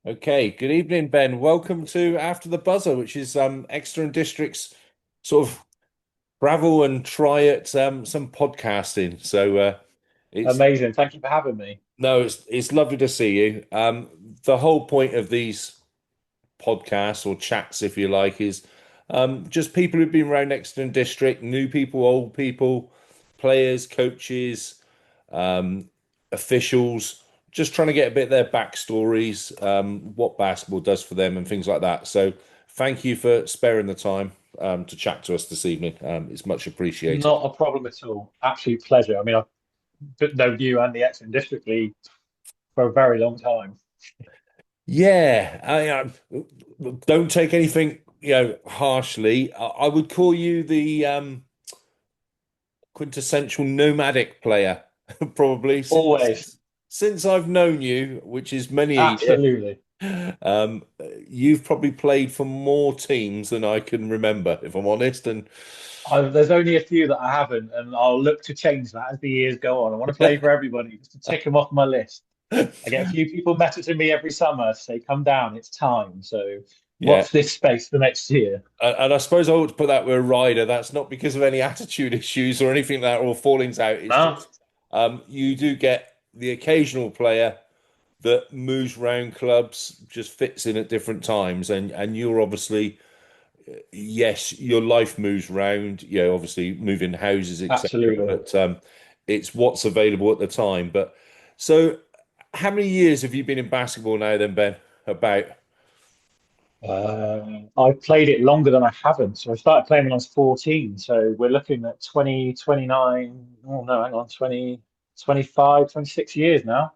Okay, good evening, Ben. Welcome to After the Buzzer, which is Exeter and District's sort of travel and try at some podcasting. It's Amazing. Thank you for having me. no, it's lovely to see you. The whole point of these podcasts or chats, if you like, is just people who've been around Exeter and District, new people, old people, players, coaches, um, officials, just trying to get a bit of their backstories, what basketball does for them, and things like that. So, thank you for sparing the time to chat to us this evening. It's much appreciated. Not a problem at all. Absolute pleasure. I mean, I've known you and the Exeter and District League for a very long time. Yeah, don't take anything harshly. I would call you the quintessential nomadic player, probably Always. since I've known you, which is many a year. Absolutely. Um, you've probably played for more teams than I can remember, if I'm honest. And There's only a few that I haven't, and I'll look to change that as the years go on. I want to play for everybody just to tick them off my list. I get a few people messaging me every summer to say, come down, it's time. So yeah, watch this space for next year. and I suppose I ought to put that with a rider. That's not because of any attitude issues or anything like that or fallings out. It's No, just you do get the occasional player that moves around clubs, just fits in at different times, and you're obviously yes, your life moves around, obviously moving houses, etc. absolutely. But it's what's available at the time. But so, how many years have you been in basketball now, then, Ben? About I've played it longer than I haven't. So I started playing when I was 14. So we're looking at 20, 29. Oh no, hang on, 20, 25, 26 years now.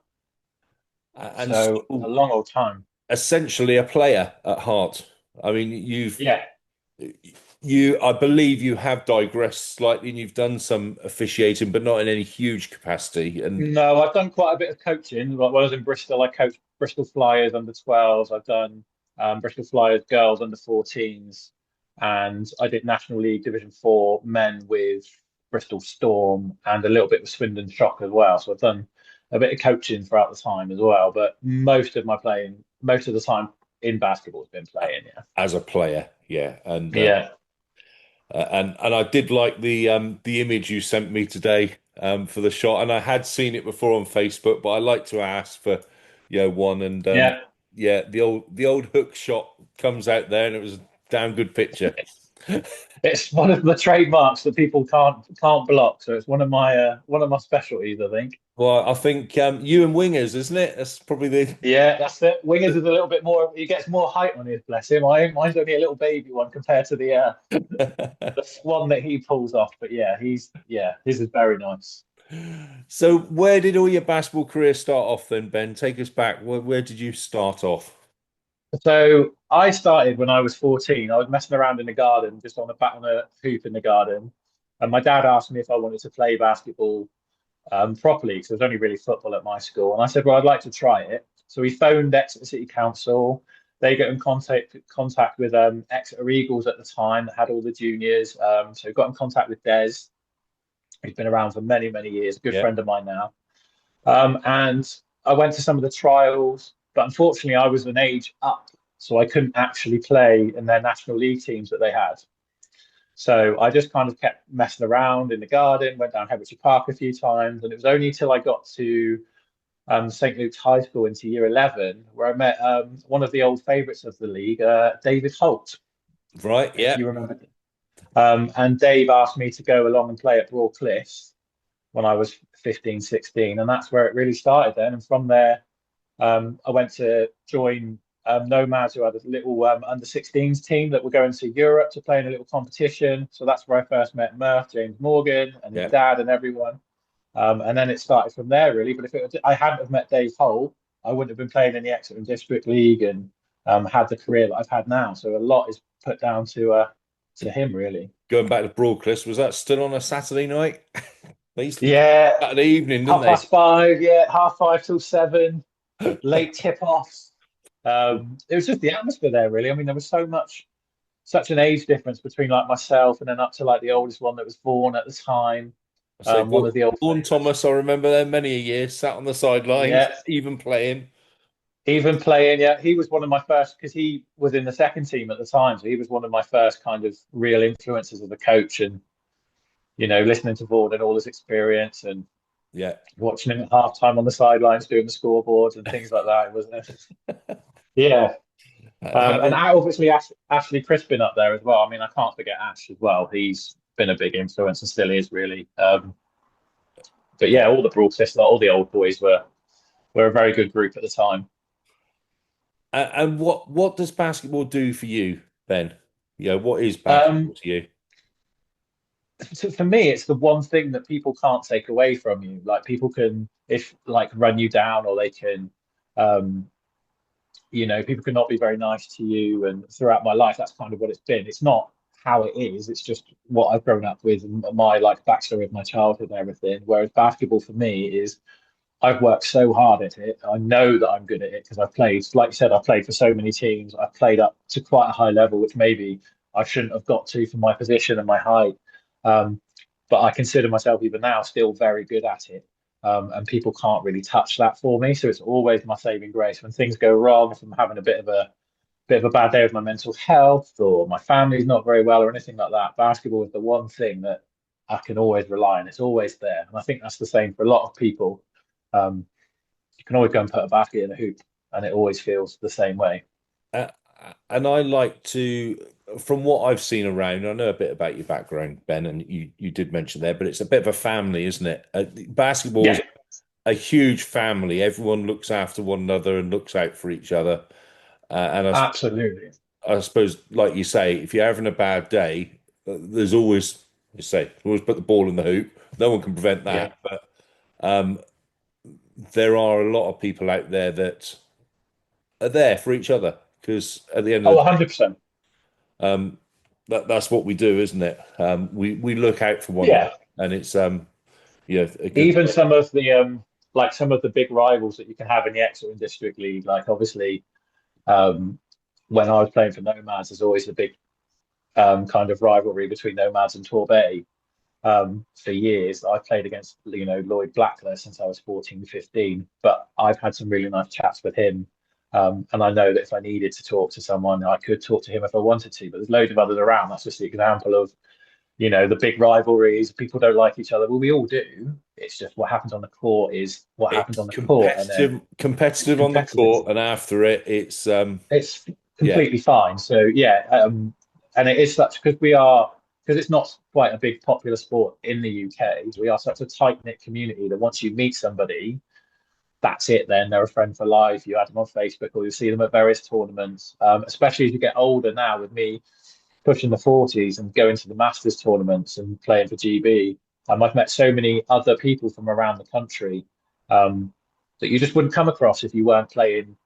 and So a still long old time. essentially a player at heart. I mean, Yeah. I believe you have digressed slightly, and you've done some officiating, but not in any huge capacity. And No, I've done quite a bit of coaching. Like when I was in Bristol, I coached Bristol Flyers under 12s. I've done Bristol Flyers girls under 14s. And I did National League Division 4 men with Bristol Storm and a little bit with Swindon Shock as well. So I've done a bit of coaching throughout the time as well. But most of the time in basketball has been playing, yeah. as a player, yeah, Yeah. and I did like the image you sent me today for the shot, and I had seen it before on Facebook, but I like to ask for one, and Yeah. yeah, the old hook shot comes out there, and it was a damn good picture. It's one of the trademarks that people can't block. So it's one of my specialties, I think. Well, I think you and wingers, isn't it? That's probably Yeah, that's it. Wingers is a little bit more. He gets more height on his, bless him. Mine's only a little baby one compared to the one that he pulls off. But yeah, his is very nice. So, where did all your basketball career start off then, Ben? Take us back. Where did you start off? So I started when I was 14. I was messing around in the garden, just on a hoop in the garden, and my dad asked me if I wanted to play basketball properly because there was only really football at my school. And I said, well, I'd like to try it. So we phoned Exeter City Council. They got in contact with Exeter Eagles at the time that had all the juniors. So got in contact with Des. He's been around for many, many years, a good Yeah. friend of mine now. And I went to some of the trials, but unfortunately, I was an age up, so I couldn't actually play in their National League teams that they had. So I just kind of kept messing around in the garden, went down Hertfordshire Park a few times, and it was only till I got to St. Luke's High School into year 11 where I met one of the old favourites of the league, David Holt, Right. if Yeah. you remember. And Dave asked me to go along and play at Broad Cliffs when I was 15, 16, and that's where it really started then. And from there, I went to join Nomads, who had a little under 16s team that were going to Europe to play in a little competition. So that's where I first met Murph, James Morgan, and his Yeah. dad, and everyone. And then it started from there, really. But if I hadn't have met Dave Holt, I wouldn't have been playing in the Exeter and District League and had the career that I've had now. So a lot is put down to him, really. Going back to Broadcliff, was that still on a Saturday night? They used to play Yeah, Saturday evening, didn't half they? past five. Yeah, half five till seven. Late tip-offs. It was just the atmosphere there, really. I mean, there was such an age difference between like myself and then up to like the oldest one that was born at the time. I say, One of the old Vaughan favourites. Thomas, I remember them many a year, sat on the sidelines, Yeah, even playing. Even playing, yeah, he was one of my first because he was in the second team at the time, so he was one of my first kind of real influences as a coach, and listening to Vaughn and all his experience, and Yeah. watching him at halftime on the sidelines doing the scoreboards and things like that. It was, yeah. And Having obviously Ashley Crispin up there as well. I mean, I can't forget Ash as well. He's been a big influence and still is really. But yeah, all the Broad sisters, all the old boys were a very good group at the time. and what does basketball do for you, Ben? What is basketball Um, to you? so for me, it's the one thing that people can't take away from you. Like people can, if like run you down, or they can, um, people can not be very nice to you. And throughout my life, that's kind of what it's been. It's not how it is. It's just what I've grown up with, and my like backstory of my childhood and everything. Whereas basketball for me is I've worked so hard at it. I know that I'm good at it because I've played, like you said, I've played for so many teams. I've played up to quite a high level, which maybe I shouldn't have got to for my position and my height. Um, but I consider myself even now still very good at it. And people can't really touch that for me. So it's always my saving grace when things go wrong, if I'm having a bit of a bad day with my mental health or my family's not very well or anything like that. Basketball is the one thing that I can always rely on. It's always there. And I think that's the same for a lot of people. Um, you can always go and put a basket in a hoop, and it always feels the same way. Uh, and I like to, from what I've seen around, I know a bit about your background, Ben, and you did mention there, but it's a bit of a family, isn't it? Basketball's Yeah, a huge family. Everyone looks after one another and looks out for each other. And absolutely. I suppose, like you say, if you're having a bad day, there's always, always put the ball in the hoop. No one can prevent Yeah. that, but um, there are a lot of people out there that are there for each other because at the end Oh, of the day, 100%. that's what we do, isn't it? We look out for one another, Yeah. and it's a good Even thing. some of the big rivals that you can have in the Exeter and District League, like obviously, um, when I was playing for Nomads, there's always the big kind of rivalry between Nomads and Torbay. For years. I played against, Lloyd Blackler since I was 14, 15, but I've had some really nice chats with him. And I know that if I needed to talk to someone, I could talk to him if I wanted to, but there's loads of others around. That's just the example of, the big rivalries. People don't like each other. Well, we all do. It's just what happens on the court is what happens on It's the court. And then it's competitive on the competitive. court, and after it, it's It's yeah, completely fine. So yeah, and it is such because it's not quite a big popular sport in the UK. We are such a tight knit community that once you meet somebody, that's it. Then they're a friend for life. You add them on Facebook, or you see them at various tournaments. Especially as you get older now, with me pushing the 40s and going to the Masters tournaments and playing for GB. I've met so many other people from around the country um, that you just wouldn't come across if you weren't playing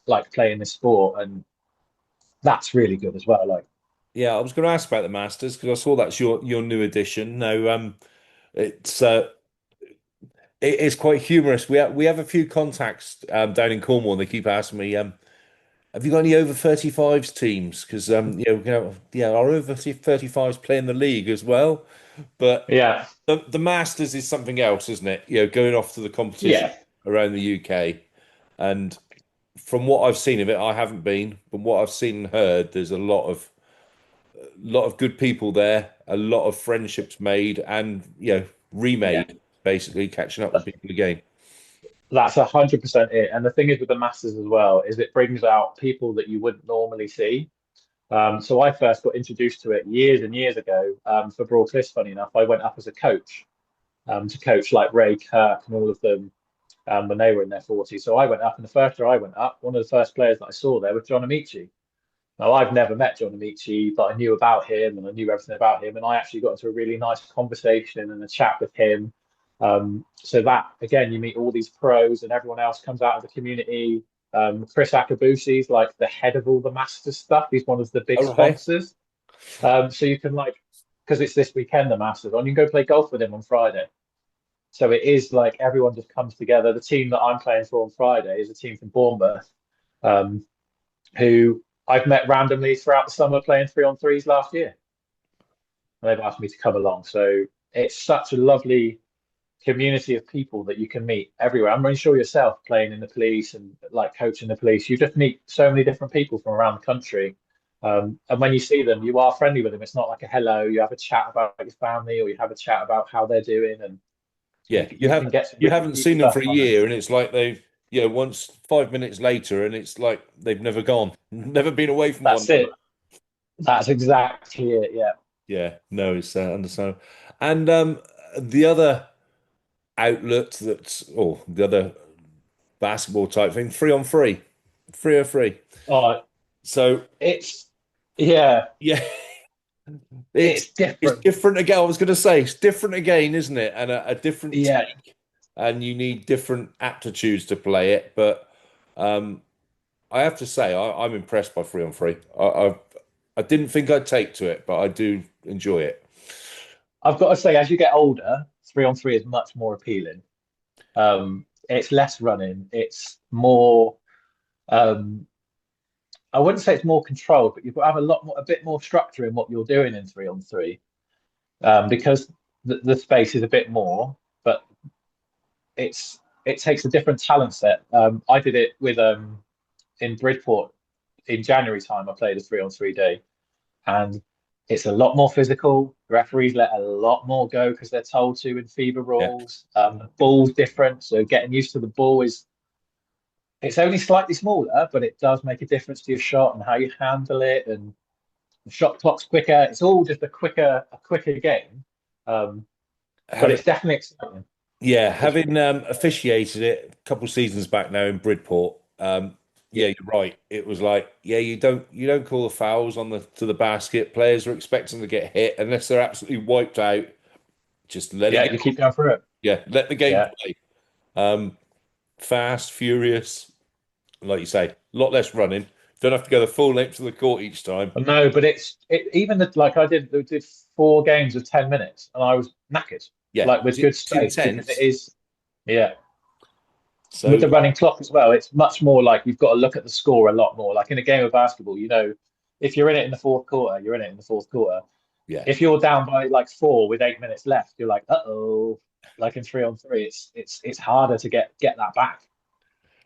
this sport, and that's really good as well. Like, yeah. I was going to ask about the Masters because I saw that's your new addition. No, it's it's quite humorous. We have a few contacts down in Cornwall, and they keep asking me, have you got any over 35s teams? Because yeah, our over 35s play in the league as well. But yeah, the Masters is something else, isn't it? Going off to the competition yeah, around the UK. And from what I've seen of it, I haven't been, but what I've seen and heard, there's a lot of good people there, a lot of friendships made, and yeah. remade, basically catching up with people again. That's 100% it. And the thing is with the Masters as well is it brings out people that you wouldn't normally see. So I first got introduced to it years and years ago for Broadcliffe. Funny enough, I went up as a coach to coach like Ray Kirk and all of them when they were in their 40s. So I went up, and the first year I went up, one of the first players that I saw there was John Amici. Now, I've never met John Amici, but I knew about him and I knew everything about him. And I actually got into a really nice conversation and a chat with him. So that, again, you meet all these pros and everyone else comes out of the community. Chris Akabusi's like the head of all the Masters stuff. He's one of the big All right. sponsors. So you can because it's this weekend, the Masters, and you can go play golf with him on Friday. So it is like everyone just comes together. The team that I'm playing for on Friday is a team from Bournemouth, um, who I've met randomly throughout the summer playing 3-on-3s last year. And they've asked me to come along. So it's such a lovely community of people that you can meet everywhere. I'm really sure yourself playing in the police and like coaching the police, you just meet so many different people from around the country. And when you see them, you are friendly with them. It's not like a hello. You have a chat about your family, or you have a chat about how they're doing, and Yeah, you can get some you really haven't deep seen them stuff for a from it. year, and it's like they've once 5 minutes later, and it's like they've never gone, never been away from one That's another. it. That's exactly it. Yeah. Yeah, no, it's understandable. And the other outlet or the other basketball type thing, 3 on 3, 3 on 3. Oh, So it's yeah, yeah, it's it's it's different. different again. I was going to say it's different again, isn't it? And a different Yeah, take, and you need different aptitudes to play it. But um, I have to say, I'm impressed by 3 on 3. I didn't think I'd take to it, but I do enjoy it. I've got to say, as you get older, 3 on 3 is much more appealing. It's less running. It's more. Um, I wouldn't say it's more controlled, but you've got to have a bit more structure in what you're doing in 3 on 3, because the space is a bit more, but it takes a different talent set. I did it with in Bridport in January time. I played a 3 on 3 day, and it's a lot more physical. Referees let a lot more go because they're told to in FIBA Yeah. rules. The ball's different, so getting used to the ball is it's only slightly smaller, but it does make a difference to your shot and how you handle it, and the shot clock's quicker. It's all just a quicker game. Um, but Having it's definitely exciting. Yeah, It's having officiated it a couple of seasons back now in Bridport, yeah, yeah, you're right. It was like, yeah, you don't call the fouls on the to the basket. Players are expecting to get hit unless they're absolutely wiped out. Just let it yeah, go. you keep going through it. Yeah, let the game Yeah. play. Um, Fast, furious, like you say, a lot less running. Don't have to go the full length of the court each time. No, but even like I did 4 games of 10 minutes, and I was knackered, Yeah, like with good it's space because it intense. is. Yeah, with So the running clock as well, it's much more like you've got to look at the score a lot more. Like in a game of basketball, if you're in it in the fourth quarter, you're in it in the fourth quarter. yeah. If you're down by like 4 with 8 minutes left, you're like, uh-oh. Like in 3 on 3, it's harder to get that back.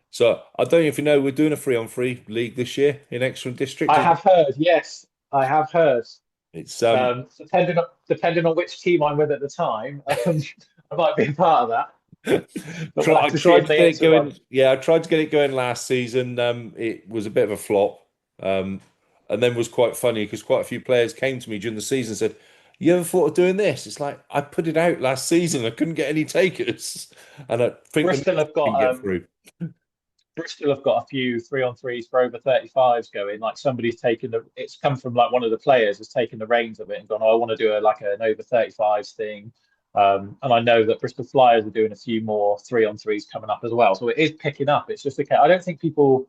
So I don't know if you know, we're doing a 3 on 3 league this year in Exeter and District. I have heard, yes, I have heard. It's Depending on which team I'm with at the time, I might be a part of that. But we'll I have to see tried if to they get it enter one. going. Yeah, I tried to get it going last season. It was a bit of a flop. And then was quite funny because quite a few players came to me during the season and said, "You ever thought of doing this?" It's like I put it out last season. I couldn't get any takers, and I think the Bristol have can got get through. Bristol have got a few 3 on 3s for over 35s going. Like somebody's taken it's come from like one of the players has taken the reins of it and gone, oh, I want to do like an over 35s thing. And I know that Bristol Flyers are doing a few more 3 on 3s coming up as well. So it is picking up. It's just okay. I don't think people,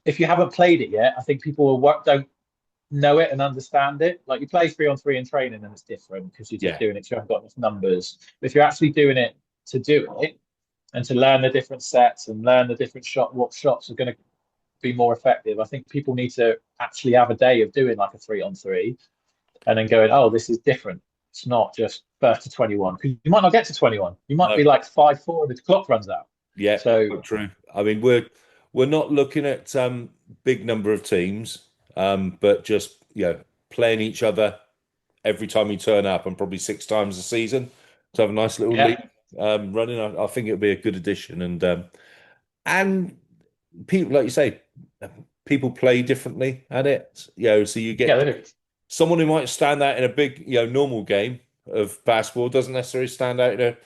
if you haven't played it yet, I think people don't know it and understand it. Like you play 3 on 3 in training and it's different because you're just Yeah, doing it. 'Cause you haven't got enough numbers. But if you're actually doing it to do it, and to learn the different sets and learn the different what shots are going to be more effective. I think people need to actually have a day of doing like a 3 on 3 and then going, oh, this is different. It's not just first to 21 because you might not get to 21. You might no, be like 5-4 and the clock runs out. yeah, So quite true. I mean, we're not looking at big number of teams, but just playing each other every time you turn up, and probably 6 times a season to have a nice little league yeah, running. I think it'll be a good addition, and people, like you say, people play differently at it. So you yeah, get they do. someone who might stand out in a big, normal game of basketball doesn't necessarily stand out in a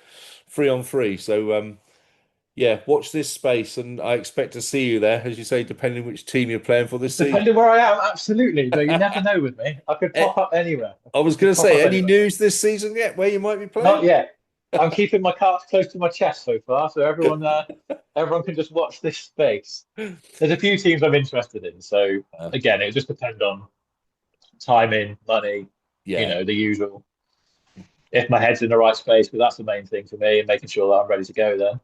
3 on 3. So yeah, watch this space, and I expect to see you there, as you say, depending which team you're playing for this season. Depending where I am, absolutely. But you never know with me. I could Eh, pop up anywhere. I was I could going to pop say, up any anywhere. news this season yet where you might be playing? Not yet. I'm keeping my cards close to my chest so far, so everyone can just watch this space. There's a few teams I'm interested in, so Uh, again, it just depends on timing, money, yeah, the usual. If my head's in the right space, but that's the main thing for me, and making sure that I'm ready to go there.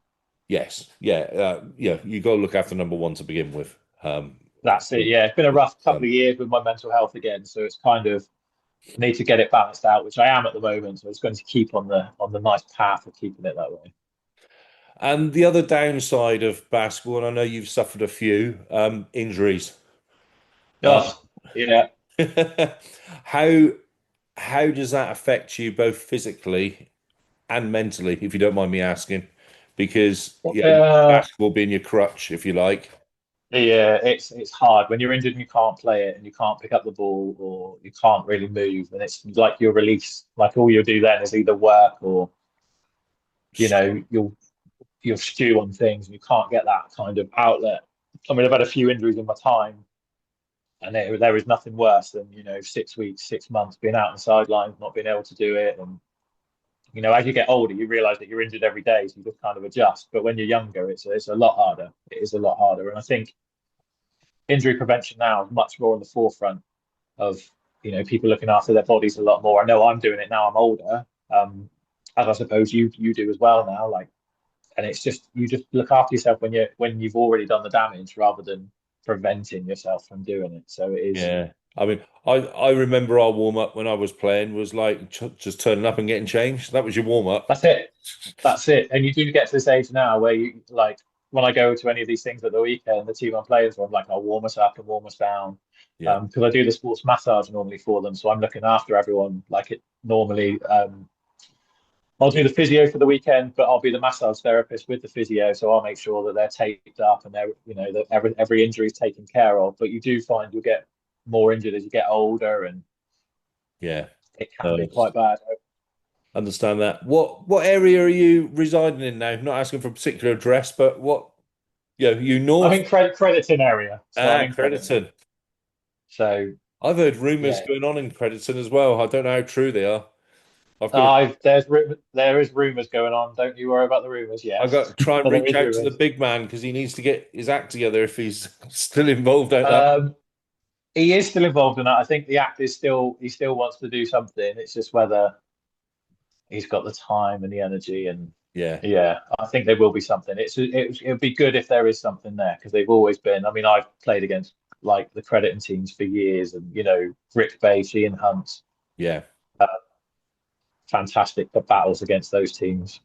yes, yeah, yeah. You got to look after number one to begin with. That's it. Yeah, it's been a rough couple of years with my mental health again, so it's kind of I need to get it balanced out, which I am at the moment. So it's going to keep on the nice path of keeping it that way. And the other downside of basketball, and I know you've suffered a few, injuries. Uh, Oh, yeah. how how does that affect you both physically and mentally, if you don't mind me asking? Because Uh, basketball being your crutch, if you like. yeah, it's hard when you're injured and you can't play it and you can't pick up the ball or you can't really move, and it's like your release, like all you'll do then is either work or you'll stew on things and you can't get that kind of outlet. I mean, I've had a few injuries in my time, and there is nothing worse than 6 weeks, 6 months being out on the sidelines, not being able to do it, and as you get older, you realize that you're injured every day, so you just kind of adjust. But when you're younger, it's a lot harder. It is a lot harder, and I think injury prevention now is much more on the forefront of people looking after their bodies a lot more. I know I'm doing it now. I'm older, as I suppose you do as well now. Like, and it's just you just look after yourself when you've already done the damage rather than preventing yourself from doing it. So it is. Yeah. I mean, I remember our warm up when I was playing was like just turning up and getting changed. That was your warm up. That's it. That's it. And you do get to this age now where you like when I go to any of these things at the weekend, the team I'm playing for, I'm like, I'll warm us up and warm us down. Yeah. Because I do the sports massage normally for them. So I'm looking after everyone like it normally. I'll do the physio for the weekend, but I'll be the massage therapist with the physio. So I'll make sure that they're taped up and that every injury is taken care of. But you do find you'll get more injured as you get older, and Yeah. it can No, be quite bad. understand that. What area are you residing in now? Not asking for a particular address, but what, you I'm north? in Crediton area, so I'm in Crediton. Crediton. So I've heard rumors yeah, going on in Crediton as well. I don't know how true they are. I've got to there is rumors going on. Don't you worry about the rumors. I got Yes, to try and but there reach is out to the rumors. big man because he needs to get his act together if he's still involved out there. Um, he is still involved in that. I think the act is still he still wants to do something. It's just whether he's got the time and the energy. And Yeah. yeah, I think there will be something. It would be good if there is something there because they've always been. I mean, I've played against like the Crediton teams for years, and Rick Bates, Ian Hunt, Yeah. uh, fantastic battles against those teams.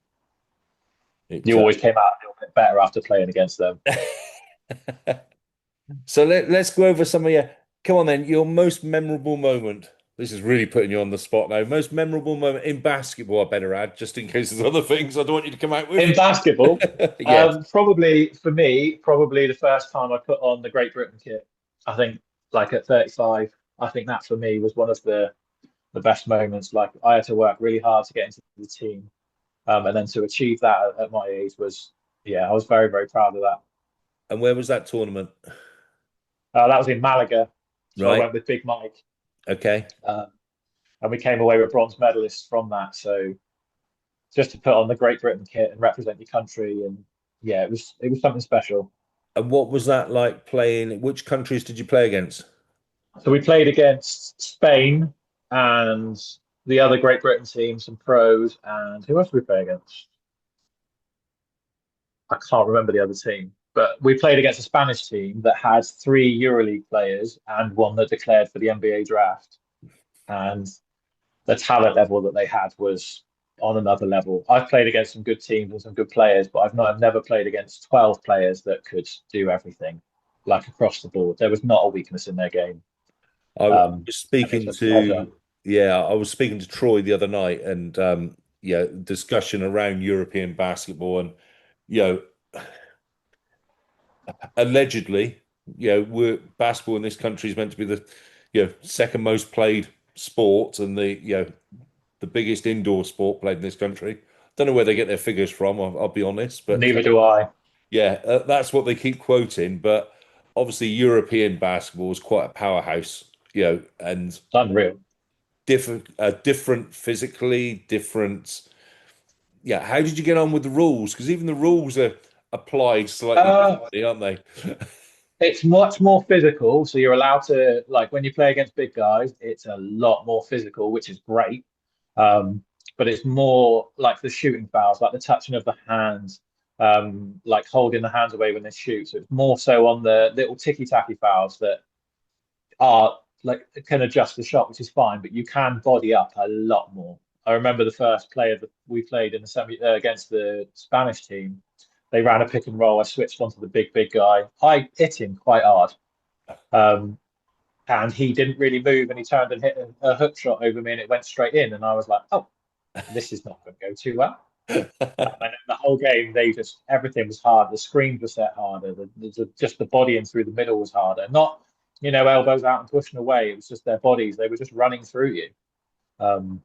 It You always came out a little bit better after playing against them. So let's go over some of your come on then, your most memorable moment. This is really putting you on the spot now. Most memorable moment in basketball, I better add, just in case there's other things I don't want you to come out with. In basketball, Yes. probably for me, probably the first time I put on the Great Britain kit. I think, like at 35, I think that for me was one of the best moments. Like I had to work really hard to get into the team, and then to achieve that at my age was, yeah, I was very very proud of that. And where was that tournament? That was in Malaga, so I Right. went with Big Mike, Okay. uh, and we came away with bronze medalists from that. So just to put on the Great Britain kit and represent your country, and yeah, it was something special. And what was that like playing? Which countries did you play against? So we played against Spain and the other Great Britain team, some pros, and who else did we play against? I can't remember the other team, but we played against a Spanish team that had three EuroLeague players and one that declared for the NBA draft. And the talent level that they had was on another level. I've played against some good teams and some good players, but I've never played against 12 players that could do everything, like across the board. There was not a weakness in their game. I was And it's speaking a pleasure. to, yeah, I was speaking to Troy the other night, and yeah, discussion around European basketball, and you know, allegedly, we're basketball in this country is meant to be the, second most played sport and the biggest indoor sport played in this country. Don't know where they get their figures from. I'll be honest, but Neither do I. yeah, that's what they keep quoting. But obviously, European basketball is quite a powerhouse, and It's unreal. different physically, different. Yeah, how did you get on with the rules? Because even the rules are applied slightly Uh, differently, aren't they? it's much more physical, so you're allowed to like when you play against big guys, it's a lot more physical, which is great. Um, but it's more like the shooting fouls, like the touching of the hands, like holding the hands away when they shoot. So it's more so on the little ticky tacky fouls that are like can adjust the shot, which is fine, but you can body up a lot more. I remember the first player that we played in the semi against the Spanish team. They ran a pick and roll. I switched onto the big guy. I hit him quite hard, um, and he didn't really move, and he turned and hit a hook shot over me, and it went straight in. And I was like, "Oh, this is not going to go too well." And the whole game, they just everything was hard. The screens were set harder. Just the body in through the middle was harder. Not elbows out and pushing away. It was just their bodies. They were just running through you. Um,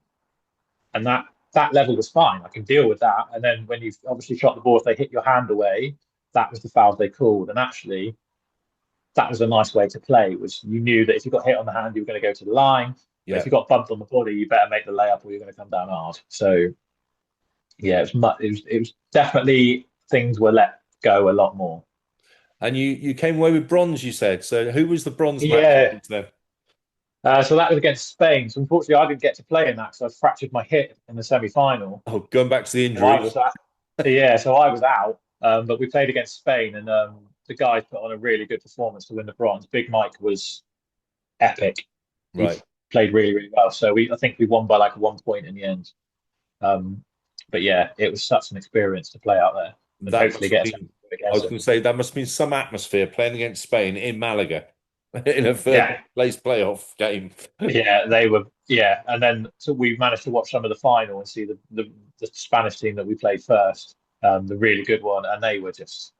and that level was fine. I can deal with that. And then when you've obviously shot the ball, if they hit your hand away, that was the foul they called. And actually, that was a nice way to play. Was you knew that if you got hit on the hand, you were going to go to the line. But if Yeah. you got bumped on the body, you better make the layup or you're going to come down hard. So yeah, it was definitely things were let go a lot more. And you came away with bronze, you said. So who was the bronze match Yeah. against them? So that was against Spain. So unfortunately, I didn't get to play in that because I fractured my hip in the semi-final. Oh, going back to the So I was injuries. out. Yeah, so I was out. But we played against Spain, and the guys put on a really good performance to win the bronze. Big Mike was epic. He Right. played really, really well. So I think we won by like 1 point in the end. Um, but yeah, it was such an experience to play out there, and That hopefully must have get a chance been, to play I against was them. going to say, that must have been some atmosphere playing against Spain in Malaga in a third Yeah, place playoff game. yeah, they were. Yeah, and then so we managed to watch some of the final and see the Spanish team that we played first, the really good one, and they were just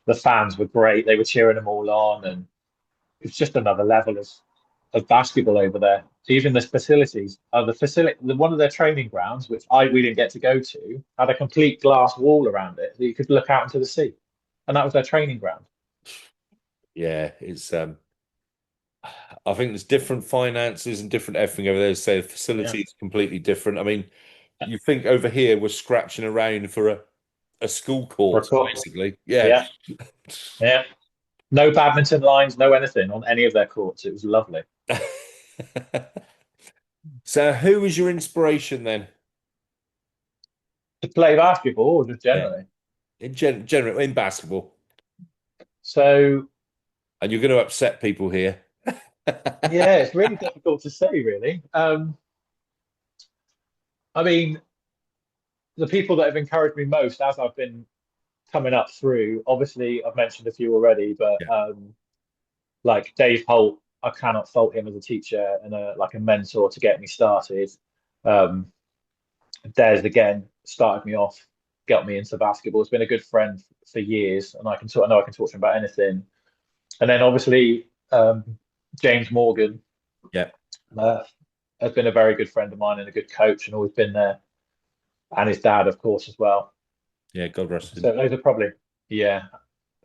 the fans were great. They were cheering them all on, and it's just another level of basketball over there. Even the facilities, one of their training grounds, which we didn't get to go to, had a complete glass wall around it that you could look out into the sea, and that was their training ground. Yeah, I think there's different finances and different everything over there. So the Yeah, facility is completely different. I mean, you think over here we're scratching around for a school for a court, court. basically. Yeah. Yeah, yeah. No badminton lines, no anything on any of their courts. It was lovely. So who was your inspiration then? To play basketball or just Yeah. generally. In general, in basketball. So And you're going to upset people here. yeah, it's really difficult to say, really. I mean, the people that have encouraged me most as I've been coming up through, obviously I've mentioned a few already, but Yeah. like Dave Holt, I cannot fault him as a teacher and like a mentor to get me started. Um, Des again started me off, got me into basketball. It's been a good friend for years, and I know I can talk to him about anything. And then obviously James Morgan Yeah. uh, has been a very good friend of mine and a good coach, and always been there. And his dad, of course, as well. Yeah. God rest him. So those are probably yeah.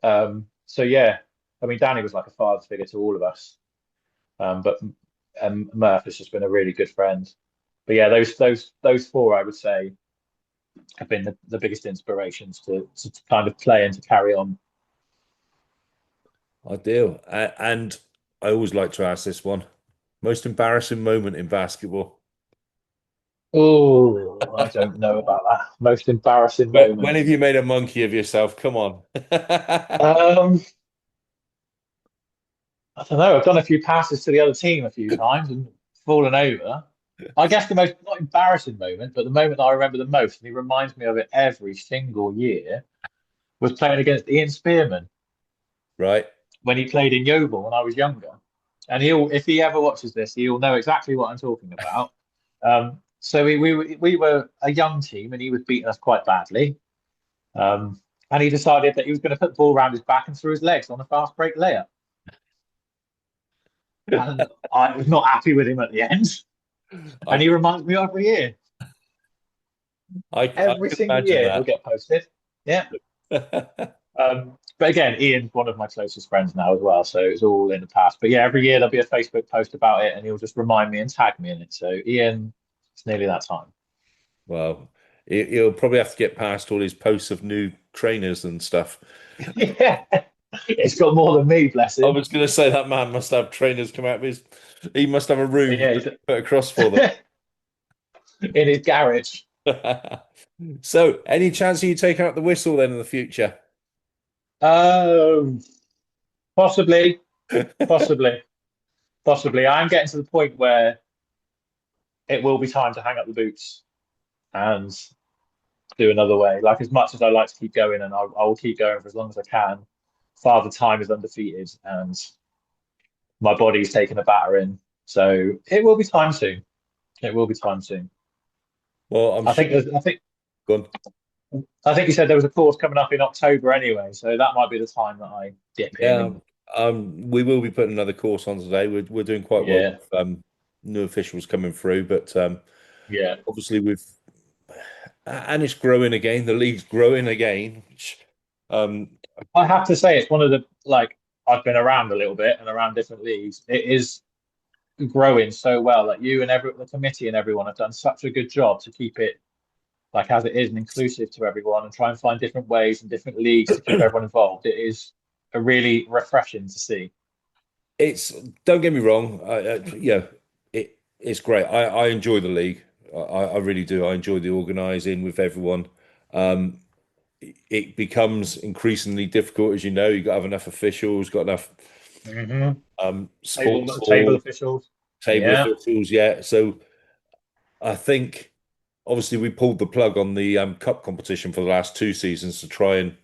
So yeah, I mean, Danny was like a father figure to all of us. But Murph has just been a really good friend. But yeah, those four I would say have been the biggest inspirations to kind of play and to carry on. Ideal. And I always like to ask this one. Most embarrassing moment in basketball. Oh, I don't know about that. Most embarrassing When moment. have you made a monkey of yourself? Come on. Um, I don't know. I've done a few passes to the other team a few times and fallen over. I guess the most not embarrassing moment, but the moment that I remember the most, and he reminds me of it every single year, was playing against Ian Spearman Right. when he played in Yeovil when I was younger. And if he ever watches this, he'll know exactly what I'm talking about. So we were a young team, and he was beating us quite badly. Um, and he decided that he was going to put the ball around his back and through his legs on a fast break layup. And I was not happy with him at the end. And I he reminds me every year. I Every can single imagine year he'll that. get posted. Yeah. But again, Ian's one of my closest friends now as well, so it's all in the past. But yeah, every year there'll be a Facebook post about it, and he'll just remind me and tag me in it. So Ian, it's nearly that time. Well, he'll probably have to get past all his posts of new trainers and stuff. Yeah, it's got more than me, bless I him. was going to say that man must have trainers come out of his. He must have a room Yeah, he's put across for them. in his garage. So, any chance of you taking out the whistle then in the future? Um, possibly, possibly. Possibly. I'm getting to the point where it will be time to hang up the boots and do another way. Like as much as I like to keep going, and I will keep going for as long as I can. Father Time is undefeated, and my body's taken a battering. So it will be time soon. It will be time soon. Well, I'm I sure. think there's, Go on. I think you said there was a course coming up in October anyway, so that might be the time that I dip in Yeah, and we will be putting another course on today. We're doing quite well yeah, with new officials coming through, but yeah. obviously with and it's growing again. The league's growing again. Um, I have to say it's one of the like I've been around a little bit and around different leagues. It is growing so well. Like you and the committee and everyone have done such a good job to keep it like as it is and inclusive to everyone and try and find different ways and different leagues to keep everyone involved. It is a really refreshing to see. it's don't get me wrong. Yeah, it's great. I enjoy the league. I really do. I enjoy the organising with everyone. Um, it becomes increasingly difficult, as you know. You've got to have enough officials, got enough Hmm. sports Table hall, officials. table Yeah. officials. Yeah, so I think obviously we pulled the plug on the cup competition for the last two seasons to try and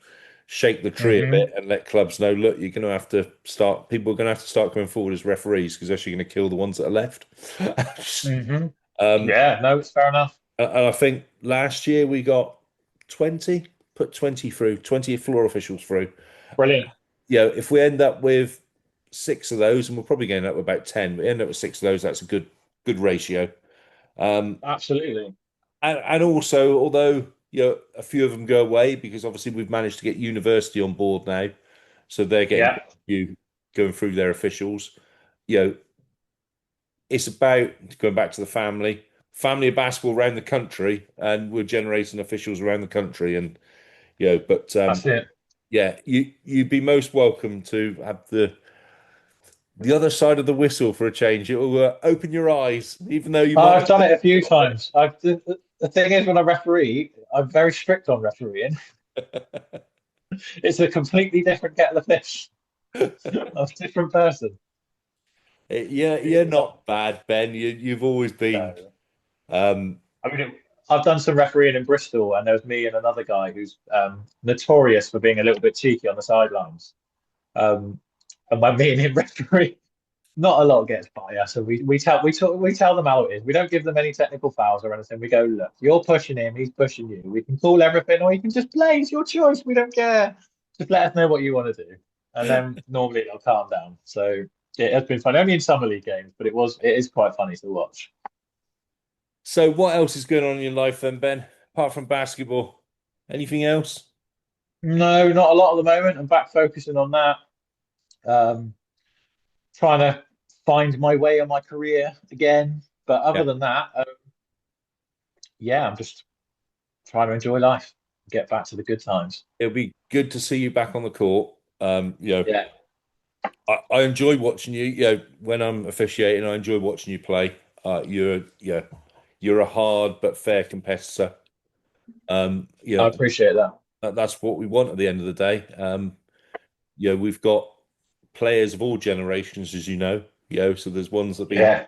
shake the tree a bit Hmm. and let clubs know, look, you're going to have to start. People are going to have to start coming forward as referees because actually going to kill the ones that are left. Hmm. um, Yeah, no, it's fair enough. and I think last year we got 20, put 20 through, 20 floor officials through. Brilliant. If we end up with six of those, and we're probably going up with about 10, we end up with six of those, that's a good ratio. Um, Absolutely. and also, although a few of them go away because obviously we've managed to get university on board now, so they're getting Yeah. you going through their officials. You know, it's about going back to the family of basketball around the country, and we're generating officials around the country, and but That's it. yeah, you'd be most welcome to have the other side of the whistle for a change. It will open your eyes, even though you might I've not done think it a few about times. The thing is, when I referee, I'm very strict on refereeing. It's a completely different kettle of fish. it. I'm a different person. Yeah, you're It's not bad, Ben. You've always been. no. Um, I mean, I've done some refereeing in Bristol, and there was me and another guy who's notorious for being a little bit cheeky on the sidelines. Um, and when me and him referee, not a lot gets by us, and we tell them how it is. We don't give them any technical fouls or anything. We go, look, you're pushing him, he's pushing you. We can call everything, or you can just play. It's your choice. We don't care. Just let us know what you want to do, and then normally they'll calm down. So it has been fun, only in summer league games, but it is quite funny to watch. so what else is going on in your life then, Ben? Apart from basketball, anything else? No, not a lot at the moment. I'm back focusing on that. Um, Trying to find my way in my career again. But other Yeah, than that, yeah, I'm just trying to enjoy life, get back to the good times. it'll be good to see you back on the court. Yeah, I enjoy watching you. When I'm officiating, I enjoy watching you play. You're a hard but fair competitor. Um, you I know, appreciate that. that's what we want at the end of the day. We've got players of all generations, as you know. So there's ones that be. Yeah.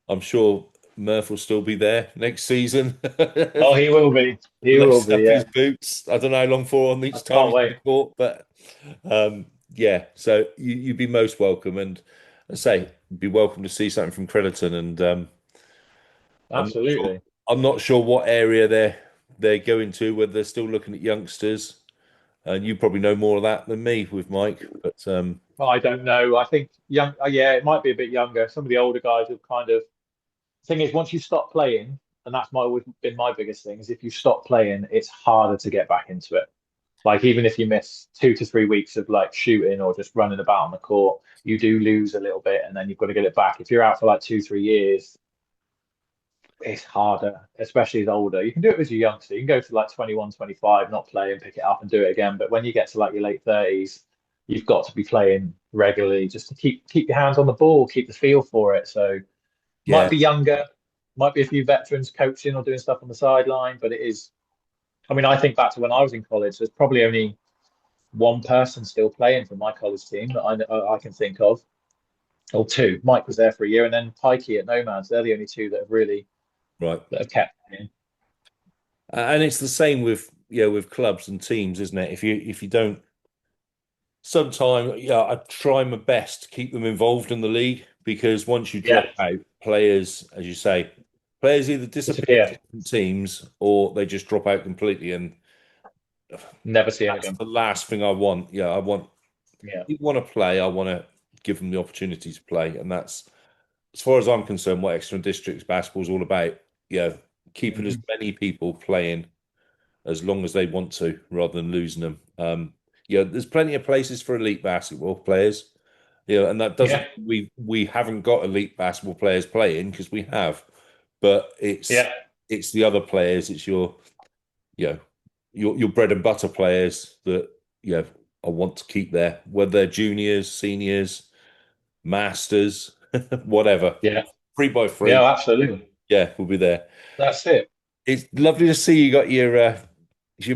I'm sure Murph will still be there next season. Oh, he will be. He will Lacing be. up his Yeah. boots. I don't know how long for on I each time can't he's on the wait. court, but yeah. So you'd be most welcome, and I say you'd be welcome to see something from Crediton. And I'm not sure. Absolutely. I'm not sure what area they're going to. Whether they're still looking at youngsters, and you probably know more of that than me with Mike. But Well, I don't know. I think young. Yeah, it might be a bit younger. Some of the older guys have kind of. Thing is, once you stop playing, and that's always been my biggest thing, is if you stop playing, it's harder to get back into it. Like even if you miss 2 to 3 weeks of like shooting or just running about on the court, you do lose a little bit, and then you've got to get it back. If you're out for like 2, 3 years, it's harder, especially as older. You can do it as a youngster. You can go to like 21, 25, not play and pick it up and do it again. But when you get to like your late 30s, you've got to be playing regularly just to keep your hands on the ball, keep the feel for it. So might yeah, be younger, might be a few veterans coaching or doing stuff on the sideline, but it is. I mean, I think back to when I was in college. There's probably only one person still playing for my college team that I can think of. or two. Mike was there for a year, and then Pikey at Nomads. They're the only two that have really Right. that have kept in. And it's the same with with clubs and teams, isn't it? If you don't sometime, yeah, I try my best to keep them involved in the league because once you Yeah, drop out, players, as you say, players either disappear to disappear. different teams or they just drop out completely. And Never see it that's again. the last thing I want. Yeah, I want Yeah. you want to play, I want to give them the opportunity to play. And that's as far as I'm concerned, what Exeter and Districts basketball is all about. Yeah, keeping as Mhm. many people playing as long as they want to, rather than losing them. Yeah, there's plenty of places for elite basketball players. Yeah, and that doesn't Yeah, we haven't got elite basketball players playing because we have, but yeah, it's the other players. It's you know your bread and butter players that I want to keep there, whether they're juniors, seniors, masters, whatever. yeah, Three by yeah. three, Absolutely. yeah, we'll be there. That's it. It's lovely to see you got your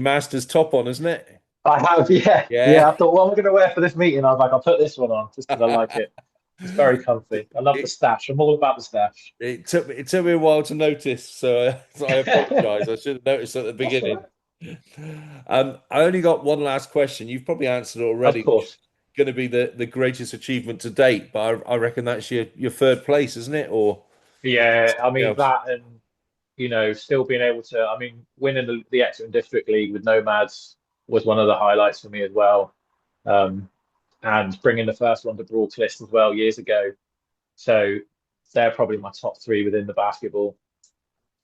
master's top on, isn't it? I have, yeah, Yeah. yeah. I thought, what am I going to wear for this meeting? I was like, I'll put this one on just because I like it. It's very comfy. I love the It stash. I'm all about the stash. it took me a while to notice, so I apologise. I should have noticed at the That's all beginning. right. I only got one last question. You've probably answered it Of already. course. Going to be the greatest achievement to date, but I reckon that's your third place, isn't it? Or Yeah, I something mean else? that, and still being able to. I mean, winning the Exeter and District League with Nomads was one of the highlights for me as well. Um, and bringing the first one to Broadcliffe as well years ago. So they're probably my top three within the basketball.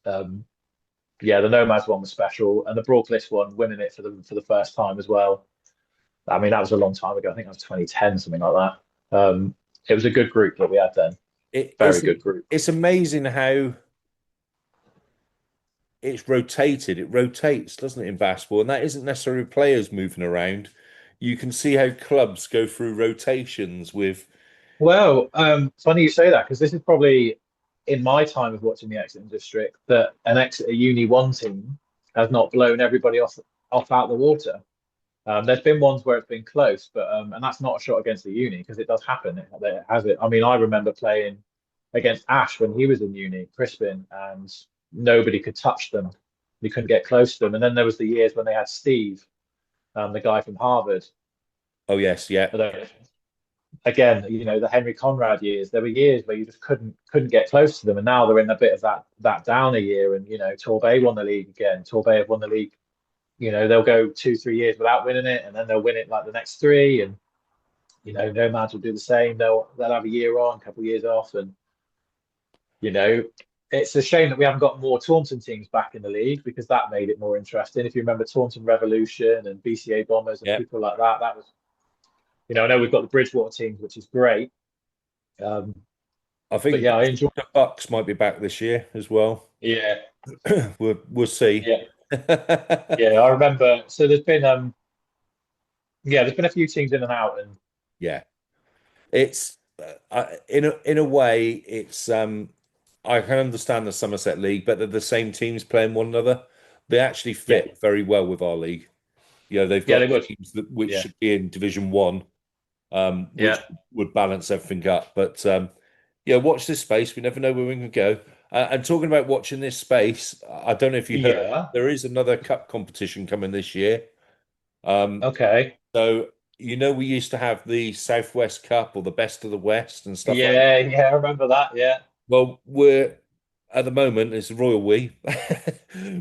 Um, yeah, the Nomads one was special, and the Broadcliffe one, winning it for the first time as well. I mean, that was a long time ago. I think that was 2010, something like that. It was a good group that we had then. It, Very it's good group. it's amazing how it's rotated. It rotates, doesn't it, in basketball? And that isn't necessarily players moving around. You can see how clubs go through rotations with. Well, funny you say that because this is probably in my time of watching the Exeter District that an Exeter Uni One team has not blown everybody off out the water. There's been ones where it's been close, but and that's not a shot against the uni because it does happen. It has it. I mean, I remember playing against Ash when he was in uni, Crispin, and nobody could touch them. We couldn't get close to them. And then there was the years when they had Steve, the guy from Harvard. Oh yes, yeah, Again, the Henry Conrad years. There were years where you just couldn't get close to them, and now they're in a bit of that downer year. And Torbay won the league again. Torbay have won the league. They'll go 2, 3 years without winning it, and then they'll win it like the next three. And Nomads will do the same. They'll have a year on, a couple of years off, and you know, it's a shame that we haven't got more Taunton teams back in the league because that made it more interesting. If you remember Taunton Revolution and BCA Bombers and yeah. people like that, that was, I know we've got the Bridgewater teams, which is great. Um, I but think yeah, I enjoy. the Bucks might be back this year as well. Yeah, We'll see. yeah, yeah. I remember. So there's been a few teams in and out, and Yeah, it's in a way it's I can understand the Somerset League, but they're the same teams playing one another. They actually yeah, fit very well with our league. They've yeah, got they would. teams which Yeah, should be in Division One, which yeah, would balance everything up. But yeah, watch this space. We never know where we can go. And talking about watching this space, I don't know if you heard, yeah. there is another cup competition coming this year. Um, Okay. so we used to have the Southwest Cup or the Best of the West and stuff like that. Yeah, yeah. I remember that. Yeah, Well, we're at the moment, it's a royal we.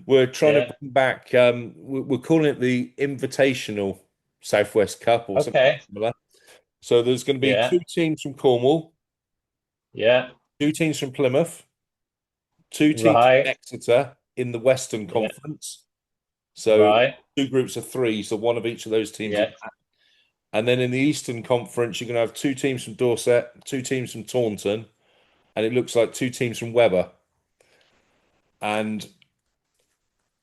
We're trying to yeah. bring back. We're calling it the Invitational Southwest Cup or something Okay. similar. So there's going to be Yeah, two teams from Cornwall, yeah. two teams from Plymouth, two teams from Right. Exeter in the Western Yeah, Conference. So right. two groups of three, so one of each of those teams. Yeah. And then in the Eastern Conference, you're going to have two teams from Dorset, two teams from Taunton, and it looks like two teams from Weber. And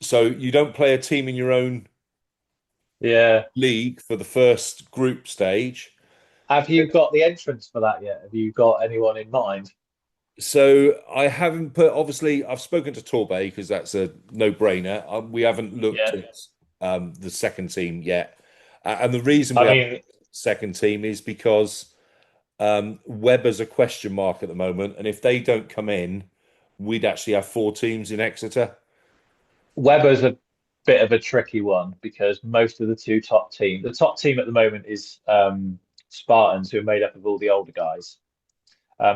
so you don't play a team in your own Yeah. league for the first group stage. Have you got the entrance for that yet? Have you got anyone in mind? So I haven't put, obviously, I've spoken to Torbay because that's a no-brainer. We haven't looked Yeah. at the second team yet. And the reason we I have mean, second team is because Webber's a question mark at the moment, and if they don't come in, we'd actually have four teams in Exeter. Weber's a bit of a tricky one because most of the top team at the moment is Spartans, who are made up of all the older guys.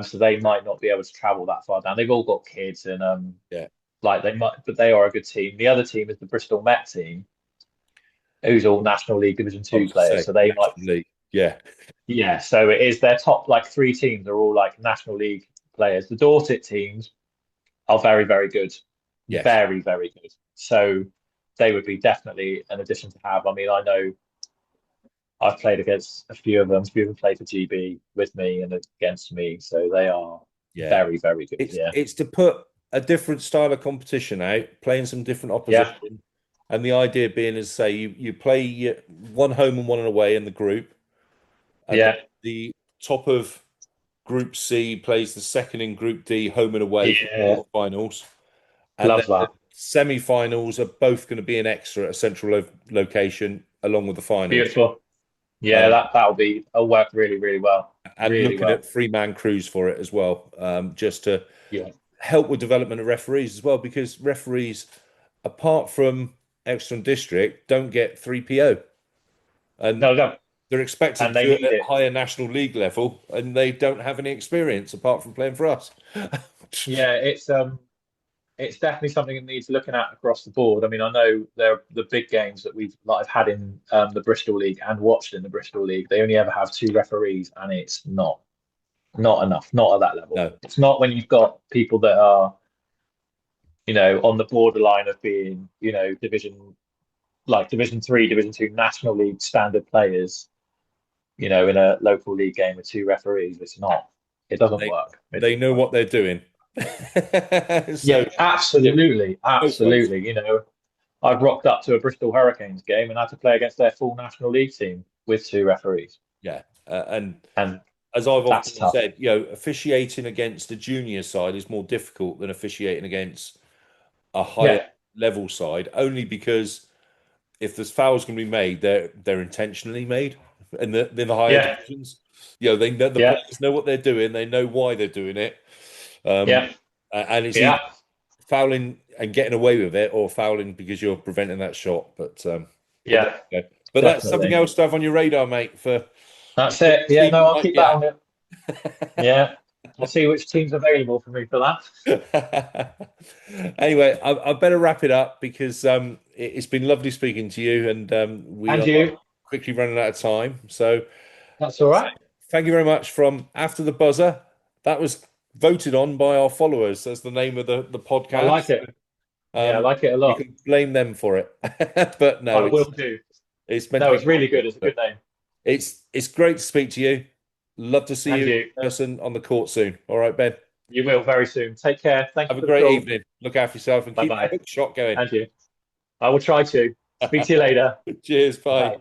So they might not be able to travel that far down. They've all got kids and Yeah, like they might, but they are a good team. The other team is the Bristol Met team, who's all National League Division I Two was to players. say So they might, National League. Yeah, yeah. So it is their top like three teams are all like National League players. The Dorset teams are very, very good, yes, very, very good. So they would be definitely an addition to have. I mean, I know I've played against a few of them. A few of them play for GB with me and against me, so they are yeah. very, very good. Yeah, It's to put a different style of competition out, playing some different yeah, opposition, and the idea being is say you play one home and one away in the group, and then yeah, the top of Group C plays the second in Group D home and away for yeah. the quarterfinals, and then Love the that. semi-finals are both going to be in Exeter at a central location along with the finals. Beautiful. Yeah, Um, that'll work really, really well. and Really looking at well. three-man crews for it as well, just to Yeah. help with development of referees as well, because referees, apart from Exeter and District, don't get 3PO. And No, no. they're expected And to they do it need at it. higher national league level, and they don't have any experience apart from playing for us. Yeah, it's definitely something that needs looking at across the board. I mean, I know there the big games that I've had in the Bristol League and watched in the Bristol League. They only ever have two referees, and it's not enough, not at that level. No, It's not when you've got people that are, on the borderline of being, Division Three, Division Two, National League standard players, in a local league game with two referees. It doesn't they work. It they doesn't know work. what they're doing. So Yeah, yeah, absolutely, both ways. absolutely. I've rocked up to a Bristol Hurricanes game and had to play against their full National League team with two referees, Yeah, and and as I've that's often tough. said, officiating against a junior side is more difficult than officiating against a higher Yeah, level side, only because if there's fouls going to be made, they're intentionally made in the higher yeah, divisions. They know the yeah, players know what they're doing, they know why they're doing it, um, yeah, and it's either yeah, fouling and getting away with it, or fouling because you're preventing that shot. But there yeah, you go. But that's something definitely. else to have on your radar, mate, for That's which it. Yeah, team no, you I'll might keep that get. on it. Yeah, I'll see which team's available for me for that. Anyway, I better wrap it up because it's been lovely speaking to you, and we And are you, quickly running out of time. So, that's all right. thank you very much from After the Buzzer. That was voted on by our followers as the name of the I like podcast. it. Yeah, I like it a You lot. can blame them for it, but no, I it's will do. it's meant to No, be it's really good. positive. It's a But good name. it's great to speak to you. Love to see And you in you. person on the court soon. All right, Ben. You will very soon. Take care. Thank you Have a for the great call. evening. Look after yourself and Bye keep that bye. hook shot going. And you. I will try to. Speak to you later. Cheers. Bye. Bye.